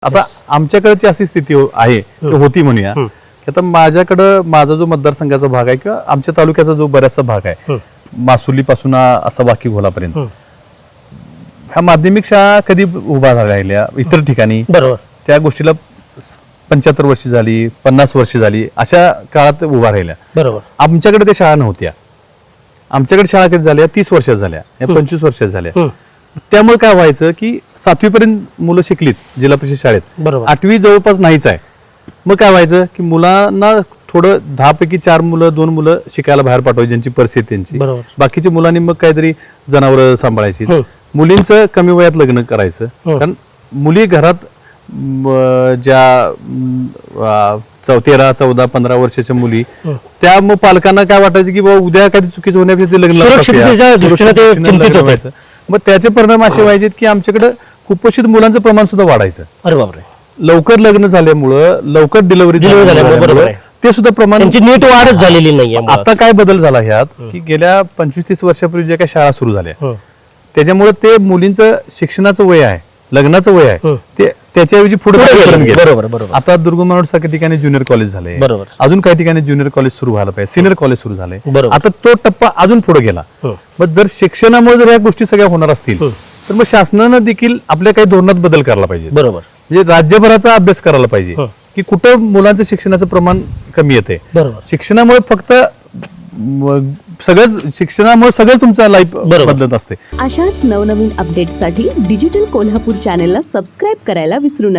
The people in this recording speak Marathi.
आता आमच्याकडची अशी स्थिती आहे होती म्हणूया की आता माझ्याकडं माझा जो मतदारसंघाचा भाग आहे किंवा आमच्या तालुक्याचा जो बराचसा भाग आहे मासुली पासून असा बाकी घोलापर्यंत ह्या माध्यमिक शाळा कधी उभा राहिल्या इतर ठिकाणी बरोबर त्या गोष्टीला 75 वर्ष झाली 50 वर्ष झाली अशा काळात उभा राहिल्या बरोबर आमच्याकडे त्या शाळा नव्हत्या आमच्याकडे शाळा कधी झाल्या 30 वर्षात झाल्या 25 वर्षात झाल्या त्यामुळे काय व्हायचं की 7वी पर्यंत मुलं शिकलीत जिल्हा परिषद शाळेत बरोबर 8वी जवळपास नाहीच आहे मग काय व्हायचं की मुलांना थोडं 10 पैकी 4 मुलं 2 मुलं शिकायला बाहेर पाठवायची ज्यांची परिस्थिती त्यांची बरोबर बाकीच्या मुलांनी मग काहीतरी जनावर सांभाळायची मुलींचं कमी वयात लग्न करायचं कारण मुली घरात ज्या 13, 14, 15 वर्षाच्या मुली त्या मग पालकांना काय वाटायचं की बाबा उद्या काही चुकीचं होण्यापेक्षा ते लग्न सुरक्षिततेच्या दृष्टीने ते चिंतित होते. मग त्याचे परिणाम असे व्हायचे की आमच्याकडे कुपोषित मुलांचं प्रमाण सुद्धा वाढायचं अरे बापरे लवकर लग्न झाल्यामुळं लवकर डिलिव्हरी झाल्यामुळे बरोबर आहे. ते सुद्धा प्रमाण त्यांची नीट वाढच झालेली नाहीये आता काय बदल झाला ह्यात की गेल्या 25-30 वर्षापूर्वी ज्या काही शाळा सुरू झाल्या त्याच्यामुळे ते मुलींचं शिक्षणाचं वय आहे लग्नाचं वय आहे ते त्याच्याऐवजी पुढे बरोबर बरोबर आता दुर्गम सारख्या ठिकाणी ज्युनियर कॉलेज झाले बरोबर अजून काही ठिकाणी ज्युनियर कॉलेज सुरू व्हायला पाहिजे सिनियर कॉलेज सुरू झाले बरोबर. आता तो टप्पा अजून पुढे गेला मग जर शिक्षणामुळे जर या गोष्टी सगळ्या होणार असतील तर मग शासनानं देखील आपल्या काही धोरणात बदल करायला पाहिजे बरोबर म्हणजे राज्यभराचा अभ्यास करायला पाहिजे की कुठं मुलांचं शिक्षणाचं प्रमाण कमी येते बरोबर शिक्षणामुळे फक्त शिक्षणामुळे सगळंच तुमचं लाईफ बदलत असते अशाच नवनवीन अपडेटसाठी डिजिटल कोल्हापूर चॅनेलला सबस्क्राईब करायला विसरू नका.